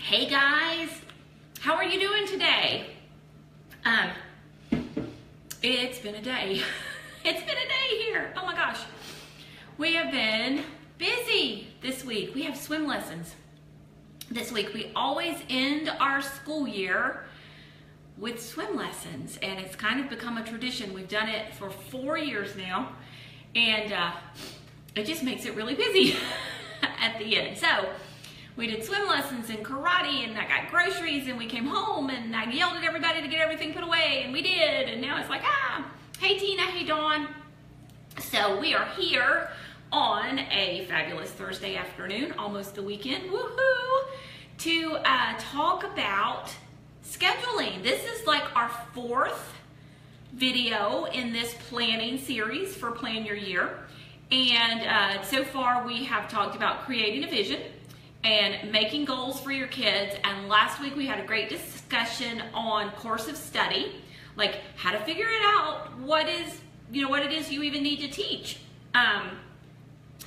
Hey guys, how are you doing today? It's been a day. It's been a day here. Oh my gosh. We have been busy this week. We have swim lessons this week. We always end our school year with swim lessons, and it's kind of become a tradition. We've done it for 4 years now, and it just makes it really busy at the end. So we did swim lessons and karate, and I got groceries, and we came home, and I yelled at everybody to get everything put away, and we did, and now it's like, hey Tina, hey Dawn. So we are here on a fabulous Thursday afternoon, almost the weekend, woohoo, to talk about scheduling. This is like our 4th video in this planning series for Plan Your Year. And so far we have talked about creating a vision and making goals for your kids. And last week we had a great discussion on course of study, like how to figure it out, what it is you even need to teach.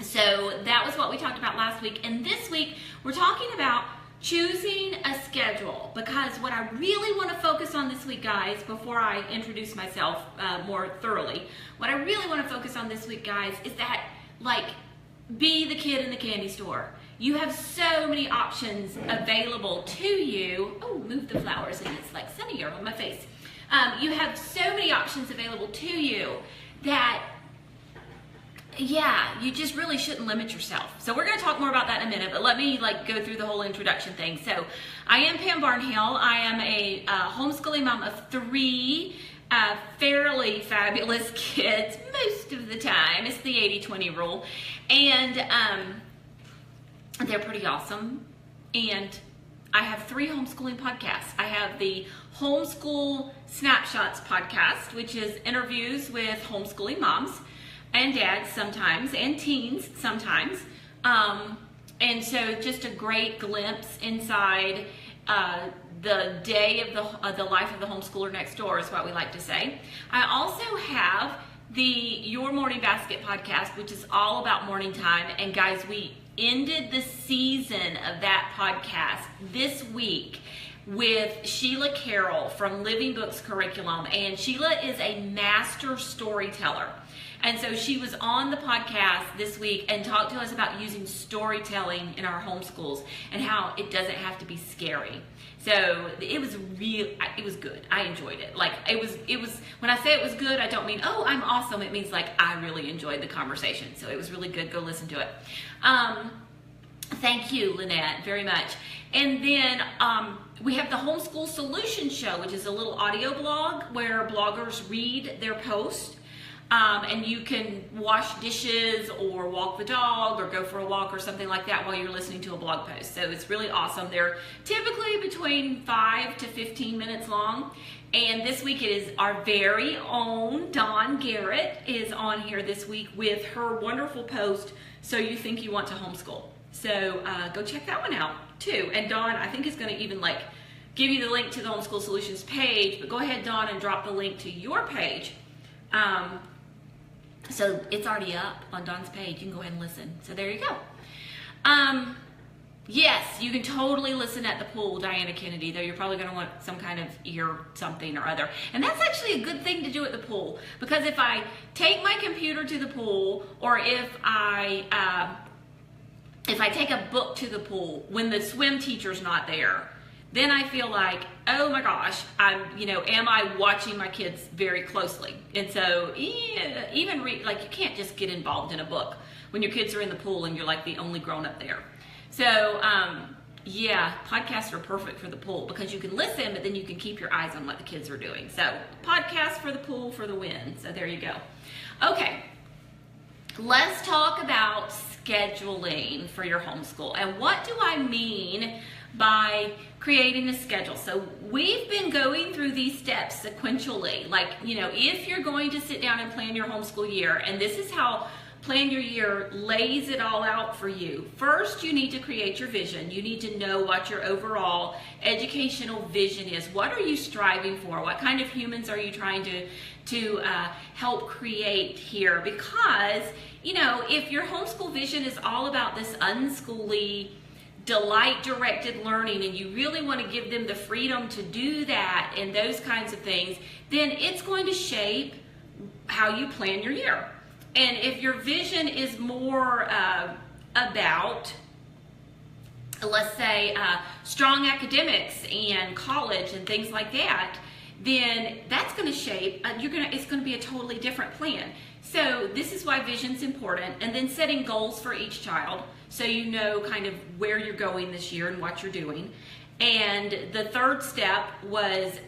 So that was what we talked about last week. And this week we're talking about choosing a schedule, because what I really want to focus on this week, guys, before I introduce myself more thoroughly, what I really want to focus on this week, guys, is that, like, be the kid in the candy store. You have so many options available to you. Oh, move the flowers, and it's like sunnier on my face. You have so many options available to you that, yeah, you just really shouldn't limit yourself. So we're going to talk more about that in a minute, but let me go through the whole introduction thing. So I am Pam Barnhill. I am a homeschooling mom of 3 fairly fabulous kids most of the time. It's the 80-20 rule. And they're pretty awesome. And I have 3 homeschooling podcasts. I have the Homeschool Snapshots podcast, which is interviews with homeschooling moms and dads sometimes, and teens sometimes. And so just a great glimpse inside the day of the life of the homeschooler next door is what we like to say. I also have the Your Morning Basket podcast, which is all about morning time. And guys, we ended the season of that podcast this week with Sheila Carroll from Living Books Curriculum. And Sheila is a master storyteller. And so she was on the podcast this week and talked to us about using storytelling in our homeschools and how it doesn't have to be scary. So it was good. I enjoyed it. Like it was, when I say it was good, I don't mean, oh, I'm awesome. It means like I really enjoyed the conversation. So it was really good. Go listen to it. Thank you, Lynette, very much. And then we have the Homeschool Solution Show, which is a little audio blog where bloggers read their post. And you can wash dishes or walk the dog or go for a walk or something like that while you're listening to a blog post. So it's really awesome. They're typically between 5 to 15 minutes long. And this week it is our very own Dawn Garrett is on here this week with her wonderful post, So You Think You Want to Homeschool. So go check that one out too. And Dawn, I think, is going to even give you the link to the Homeschool Solutions page. But go ahead, Dawn, and drop the link to your page. So it's already up on Dawn's page. You can go ahead and listen. So there you go. Yes, you can totally listen at the pool, Diana Kennedy, though you're probably going to want some kind of ear something or other. And that's actually a good thing to do at the pool, because if I take my computer to the pool, or if I take a book to the pool when the swim teacher's not there, then I feel like, oh my gosh, am I watching my kids very closely? And so even you can't just get involved in a book when your kids are in the pool and you're like the only grown up there. So yeah, podcasts are perfect for the pool because you can listen, but then you can keep your eyes on what the kids are doing. So podcasts for the pool for the win. So there you go. Okay, let's talk about scheduling for your homeschool. And what do I mean by creating a schedule? So we've been going through these steps sequentially. If you're going to sit down and plan your homeschool year, and this is how Plan Your Year lays it all out for you. First, you need to create your vision. You need to know what your overall educational vision is. What are you striving for? What kind of humans are you trying to help create here? Because, if your homeschool vision is all about this unschooly delight directed learning and you really want to give them the freedom to do that and those kinds of things, then it's going to shape how you plan your year. And if your vision is more about, let's say, strong academics and college and things like that, then that's going to shape, it's going to be a totally different plan. So this is why vision's important, and then setting goals for each child so you know kind of where you're going this year and what you're doing. And the third step was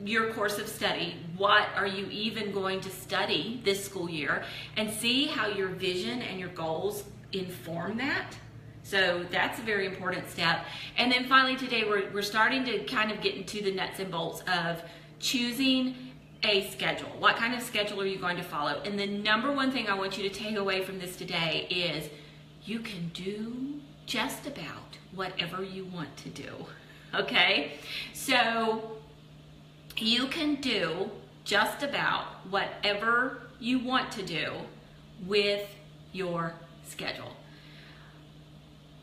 your course of study. What are you even going to study this school year? And see how your vision and your goals inform that. So that's a very important step. And then finally today we're starting to kind of get into the nuts and bolts of choosing a schedule. What kind of schedule are you going to follow? And the number one thing I want you to take away from this today is you can do just about whatever you want to do. Okay? So you can do just about whatever you want to do with your schedule.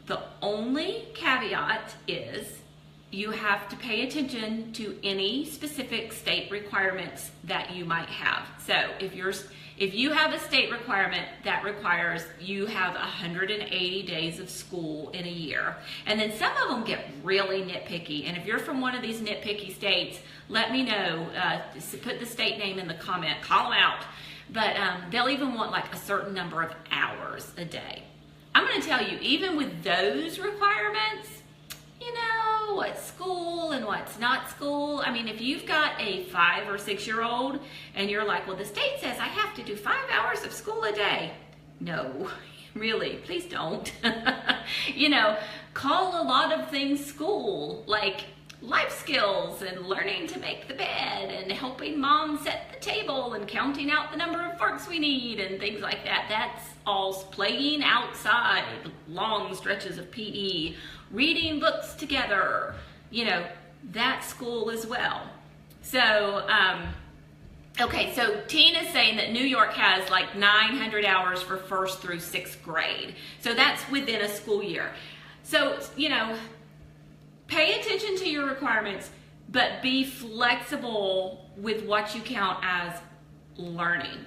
The only caveat is you have to pay attention to any specific state requirements that you might have. So if you have a state requirement that requires you have 180 days of school in a year, and then some of them get really nitpicky, and if you're from one of these nitpicky states, let me know. Put the state name in the comment, call them out. But they'll even want like a certain number of hours a day. I'm going to tell you, even with those requirements, you know, what's school and what's not school. I mean, if you've got a 5 or 6 year old and you're like, well, the state says I have to do 5 hours of school a day. No, really, please don't. You know, call a lot of things school, like life skills and learning to make the bed and helping mom set the table and counting out the number of forks we need and things like that. That's all playing outside, long stretches of PE, reading books together, you know, that's school as well. So, okay, so Tina's saying that New York has like 900 hours for 1st through 6th grade. So that's within a school year. So, you know, pay attention to your requirements, but be flexible with what you count as learning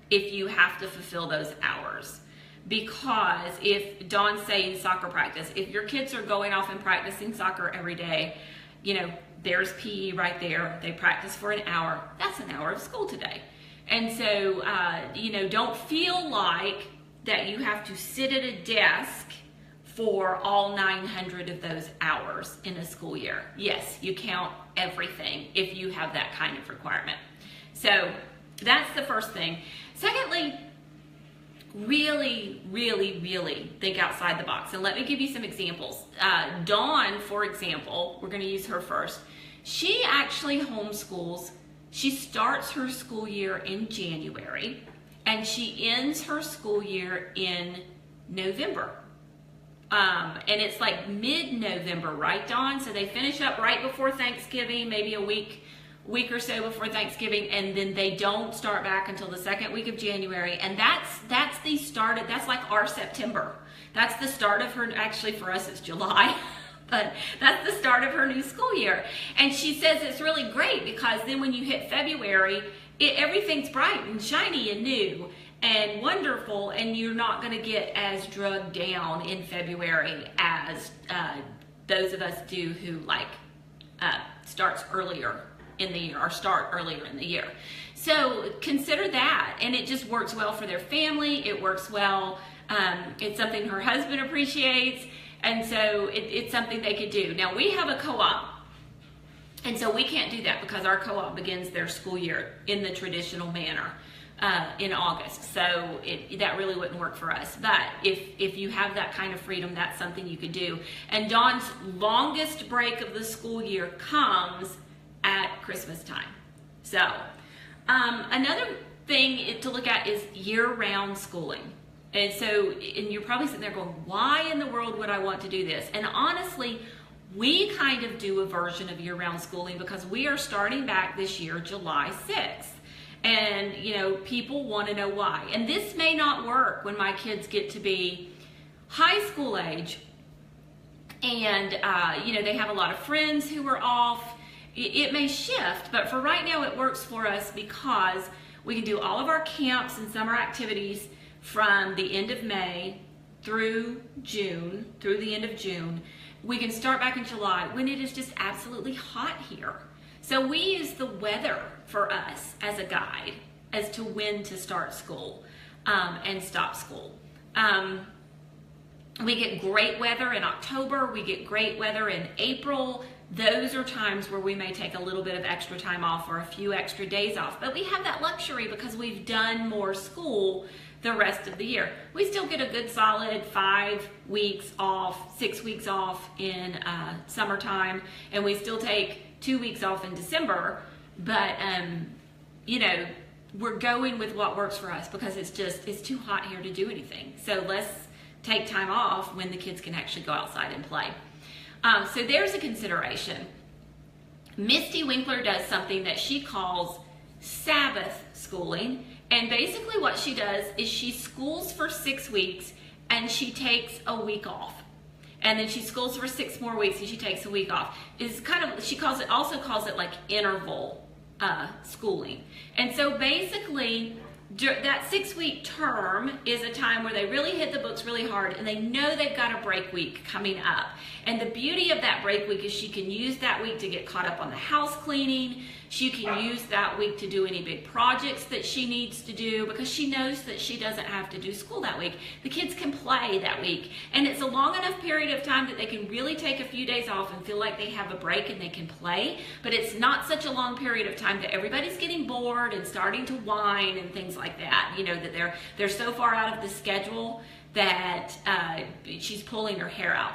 if you have to fulfill those hours. Because if Dawn's saying soccer practice, if your kids are going off and practicing soccer every day, you know, there's PE right there. They practice for an hour. That's an hour of school today. And so, you know, don't feel like that you have to sit at a desk for all 900 of those hours in a school year. Yes, you count everything if you have that kind of requirement. So that's the first thing. Secondly, really, really, really think outside the box. And let me give you some examples. Dawn, for example, we're going to use her first. She actually homeschools. She starts her school year in January, and she ends her school year in November. And it's like mid-November, right, Dawn? So they finish up right before Thanksgiving, maybe a week or so before Thanksgiving, and then they don't start back until the 2nd week of January. And that's the start of, that's like our September. That's the start of her, actually for us it's July, but that's the start of her new school year. And she says it's really great because then when you hit February, everything's bright and shiny and new and wonderful, and you're not going to get as drugged down in February as those of us do who like starts earlier in the year or start earlier in the year. So consider that, and it just works well for their family. It works well. It's something her husband appreciates, and so it's something they could do. Now we have a co-op, and so we can't do that because our co-op begins their school year in the traditional manner in August. So that really wouldn't work for us. But if you have that kind of freedom, that's something you could do. And Dawn's longest break of the school year comes at Christmas time. So another thing to look at is year-round schooling. And so, and you're probably sitting there going, why in the world would I want to do this? And honestly, we kind of do a version of year-round schooling because we are starting back this year, July 6th. And, you know, people want to know why. And this may not work when my kids get to be high school age, And, they have a lot of friends who are off. It may shift, but for right now it works for us because we can do all of our camps and summer activities from the end of May through the end of June. We can start back in July when it is just absolutely hot here. So we use the weather for us as a guide as to when to start school and stop school. We get great weather in October. We get great weather in April. Those are times where we may take a little bit of extra time off or a few extra days off. But we have that luxury because we've done more school the rest of the year. We still get a good solid 5 weeks off, 6 weeks off in summertime, and we still take 2 weeks off in December. But, we're going with what works for us because it's too hot here to do anything. So let's take time off when the kids can actually go outside and play. So there's a consideration. Misty Winkler does something that she calls Sabbath schooling. And basically what she does is she schools for 6 weeks and she takes a week off. And then she schools for 6 more weeks and she takes a week off. She also calls it like interval schooling. And so basically that 6-week term is a time where they really hit the books really hard and they know they've got a break week coming up. And the beauty of that break week is she can use that week to get caught up on the house cleaning. She can use that week to do any big projects that she needs to do because she knows that she doesn't have to do school that week. The kids can play that week. And it's a long enough period of time that they can really take a few days off and feel like they have a break and they can play. But it's not such a long period of time that everybody's getting bored and starting to whine and things like that. That they're so far out of the schedule that she's pulling her hair out.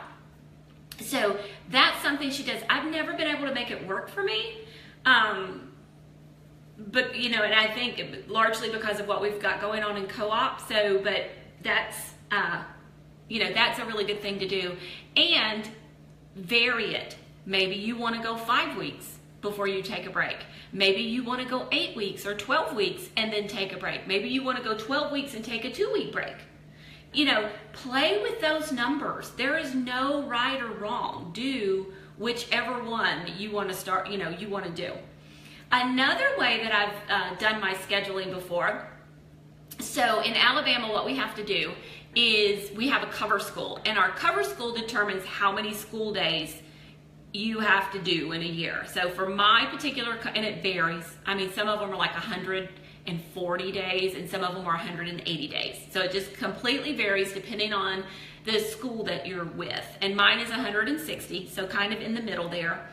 So that's something she does. I've never been able to make it work for me. But, and I think largely because of what we've got going on in co-op. But that's, that's a really good thing to do. And vary it. Maybe you want to go 5 weeks before you take a break. Maybe you want to go 8 weeks or 12 weeks and then take a break. Maybe you want to go 12 weeks and take a 2-week break. Play with those numbers. There is no right or wrong. Do whichever one you want to start, you want to do. Another way that I've done my scheduling before, so in Alabama, what we have to do is we have a cover school, and our cover school determines how many school days you have to do in a year. So for my particular, and it varies. Some of them are like 140 days, and some of them are 180 days. So it just completely varies depending on the school that you're with. And mine is 160, so kind of in the middle there.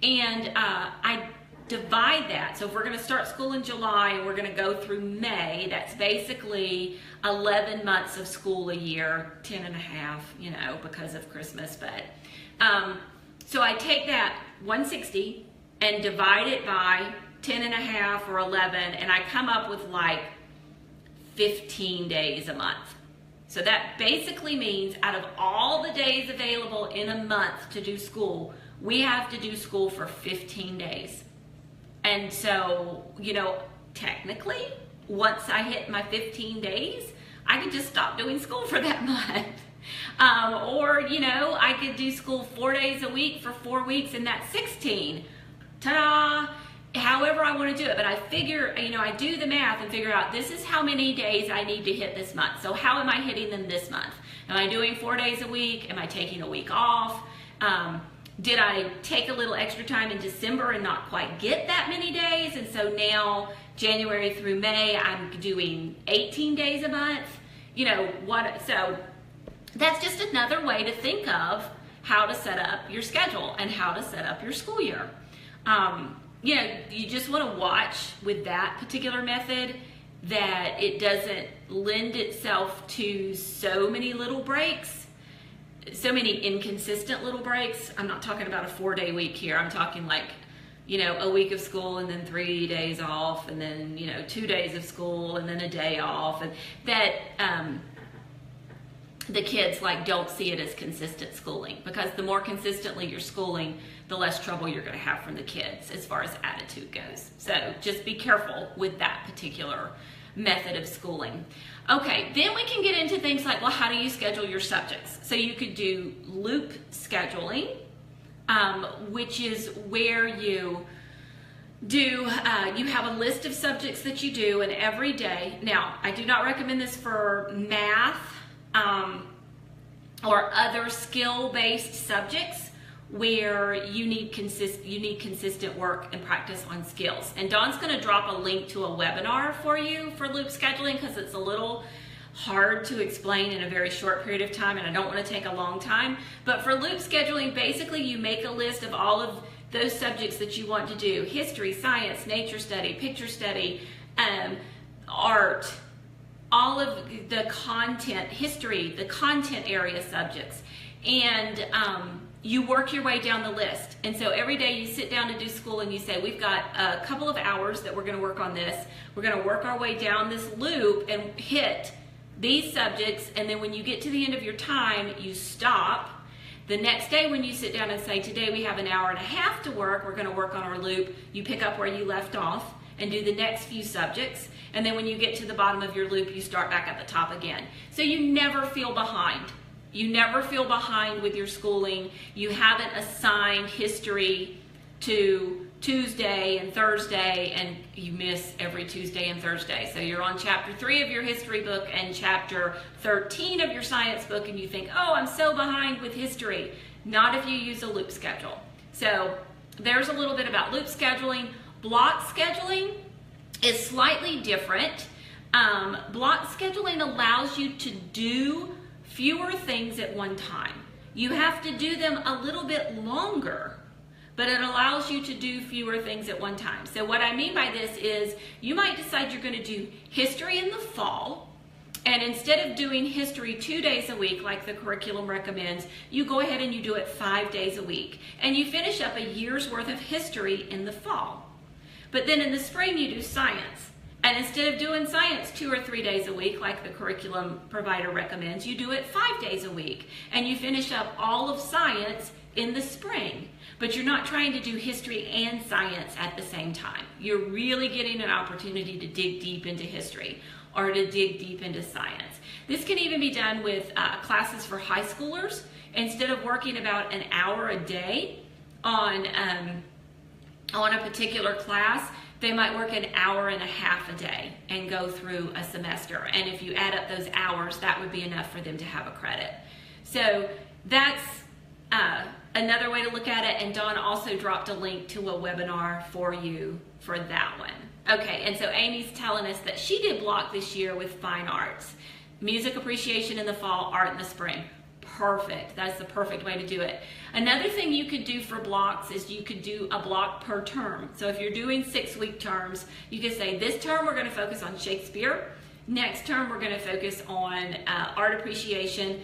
And I divide that. So if we're going to start school in July and we're going to go through May, that's basically 11 months of school a year, 10 and a half, because of Christmas. But so I take that 160 and divide it by 10 and a half or 11, and I come up with like 15 days a month. So that basically means out of all the days available in a month to do school, we have to do school for 15 days. And so, technically, once I hit my 15 days, I could just stop doing school for that month. Or, I could do school 4 days a week for 4 weeks, and that's 16. Ta-da! However I want to do it, but I figure, I do the math and figure out this is how many days I need to hit this month. So how am I hitting them this month? Am I doing 4 days a week? Am I taking a week off? Did I take a little extra time in December and not quite get that many days? And so now January through May, I'm doing 18 days a month. So that's just another way to think of how to set up your schedule and how to set up your school year. You just want to watch with that particular method that it doesn't lend itself to so many little breaks, so many inconsistent little breaks. I'm not talking about a 4-day week here. I'm talking like, a week of school and then 3 days off and then, 2 days of school and then a day off. And that the kids don't see it as consistent schooling, because the more consistently you're schooling, the less trouble you're going to have from the kids as far as attitude goes. So just be careful with that particular method of schooling. Okay, then we can get into things like, well, how do you schedule your subjects? So you could do loop scheduling, which is where you have a list of subjects that you do, and every day, now I do not recommend this for math or other skill-based subjects where you need consistent work and practice on skills. And Dawn's going to drop a link to a webinar for you for loop scheduling, because it's a little hard to explain in a very short period of time, and I don't want to take a long time. But for loop scheduling, basically you make a list of all of those subjects that you want to do: history, science, nature study, picture study, art, all of the content, history, the content area subjects, and you work your way down the list. And so every day you sit down to do school and you say, we've got a couple of hours that we're going to work on this. We're going to work our way down this loop and hit these subjects, and then when you get to the end of your time, you stop. The next day when you sit down and say, today we have an hour and a half to work, we're going to work on our loop, you pick up where you left off and do the next few subjects. And then when you get to the bottom of your loop, you start back at the top again. So you never feel behind. You never feel behind with your schooling. You haven't assigned history to Tuesday and Thursday and you miss every Tuesday and Thursday. So you're on chapter 3 of your history book and chapter 13 of your science book, and you think, oh, I'm so behind with history. Not if you use a loop schedule. So there's a little bit about loop scheduling. Block scheduling is slightly different. Block scheduling allows you to do fewer things at one time. You have to do them a little bit longer, but it allows you to do fewer things at one time. So what I mean by this is you might decide you're going to do history in the fall, and instead of doing history 2 days a week like the curriculum recommends, you go ahead and you do it 5 days a week. And you finish up a year's worth of history in the fall. But then in the spring you do science. And instead of doing science 2 or 3 days a week like the curriculum provider recommends, you do it 5 days a week. And you finish up all of science in the spring. But you're not trying to do history and science at the same time. You're really getting an opportunity to dig deep into history or to dig deep into science. This can even be done with classes for high schoolers. Instead of working about an hour a day on a particular class, they might work an hour and a half a day and go through a semester. And if you add up those hours, that would be enough for them to have a credit. So that's another way to look at it. And Dawn also dropped a link to a webinar for you for that one. Okay, and so Amy's telling us that she did block this year with fine arts. Music appreciation in the fall, art in the spring. Perfect. That's the perfect way to do it. Another thing you could do for blocks is you could do a block per term. So if you're doing 6-week terms, you could say this term we're going to focus on Shakespeare. Next term we're going to focus on art appreciation.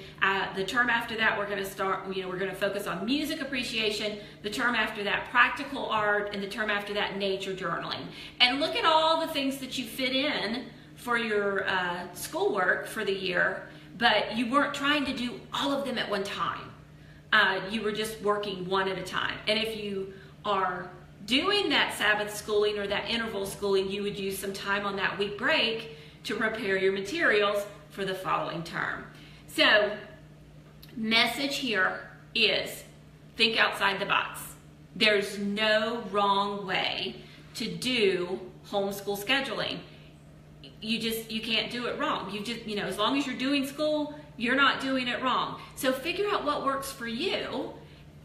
The term after that we're going to focus on music appreciation. The term after that practical art, and the term after that nature journaling. And look at all the things that you fit in for your schoolwork for the year. But you weren't trying to do all of them at one time. You were just working one at a time. And if you are doing that Sabbath schooling or that interval schooling, you would use some time on that week break to prepare your materials for the following term. So, message here is think outside the box. There's no wrong way to do homeschool scheduling. You can't do it wrong. As long as you're doing school, you're not doing it wrong. So figure out what works for you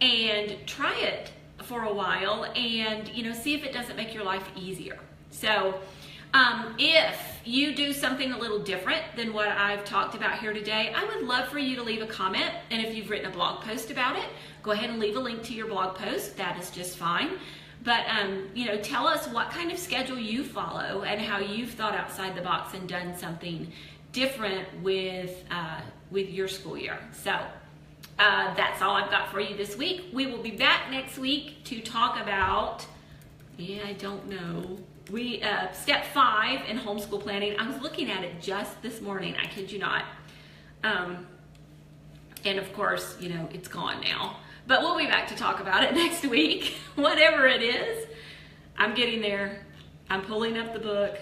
and try it for a while and, see if it doesn't make your life easier. So if you do something a little different than what I've talked about here today, I would love for you to leave a comment. And if you've written a blog post about it, go ahead and leave a link to your blog post. That is just fine. But, tell us what kind of schedule you follow and how you've thought outside the box and done something different with your school year. So that's all I've got for you this week. We will be back next week to talk about, I don't know, step 5 in homeschool planning. I was looking at it just this morning. I kid you not. And of course, it's gone now. But we'll be back to talk about it next week, whatever it is. I'm getting there. I'm pulling up the book.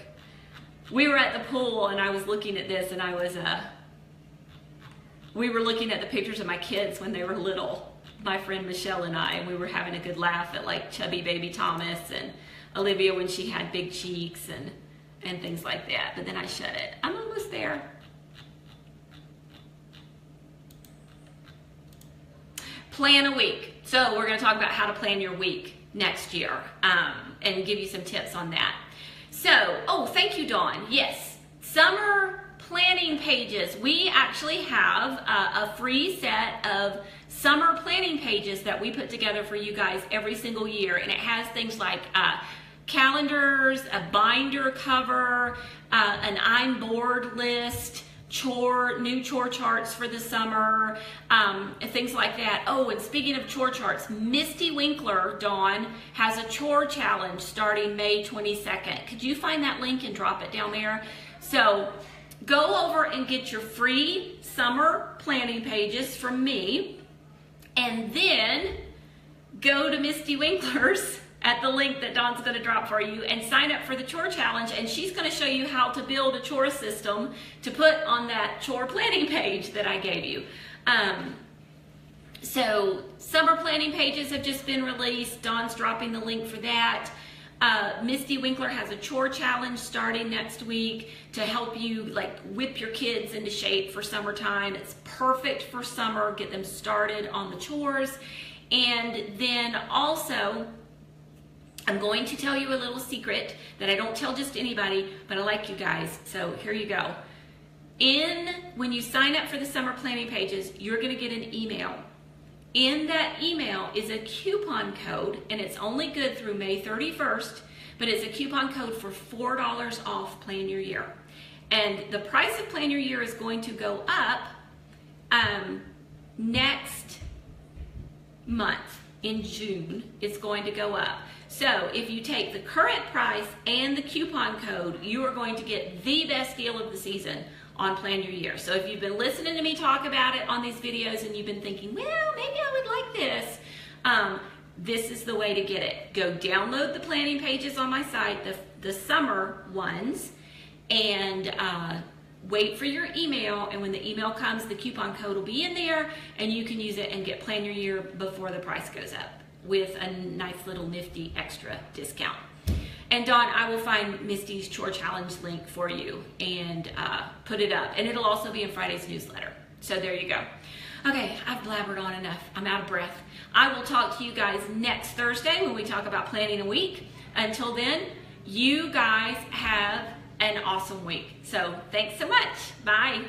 we were at the pool and I was looking at this, and we were looking at the pictures of my kids when they were little, my friend Michelle and I, and we were having a good laugh at like chubby baby Thomas and Olivia when she had big cheeks and things like that. But then I shut it. I'm almost there. Plan a week. So we're going to talk about how to plan your week next year, and give you some tips on that. So, oh, thank you, Dawn. Yes, summer planning pages. We actually have a free set of summer planning pages that we put together for you guys every single year, and it has things like calendars, a binder cover, an I'm bored list, new chore charts for the summer, things like that. Oh, and speaking of chore charts, Misty Winkler, Dawn, has a chore challenge starting May 22nd. Could you find that link and drop it down there? So go over and get your free summer planning pages from me, and then go to Misty Winkler's at the link that Dawn's going to drop for you and sign up for the chore challenge, and she's going to show you how to build a chore system to put on that chore planning page that I gave you. So summer planning pages have just been released. Dawn's dropping the link for that. Misty Winkler has a chore challenge starting next week to help you like whip your kids into shape for summertime. It's perfect for summer. Get them started on the chores. And then also, I'm going to tell you a little secret that I don't tell just anybody, but I like you guys, so here you go. When you sign up for the summer planning pages, you're going to get an email. In that email is a coupon code, and it's only good through May 31st, but it's a coupon code for $4 off Plan Your Year. And the price of Plan Your Year is going to go up next month. In June, it's going to go up. So if you take the current price and the coupon code, you are going to get the best deal of the season on Plan Your Year. So if you've been listening to me talk about it on these videos and you've been thinking, well, maybe I would like this, this is the way to get it. Go download the planning pages on my site, the summer ones, and wait for your email, and when the email comes, the coupon code will be in there, and you can use it and get Plan Your Year before the price goes up with a nice little nifty extra discount. And Dawn, I will find Misty's Chore Challenge link for you and put it up, and it'll also be in Friday's newsletter. So there you go. Okay, I've blabbered on enough. I'm out of breath. I will talk to you guys next Thursday when we talk about planning a week. Until then, you guys have an awesome week. So thanks so much. Bye.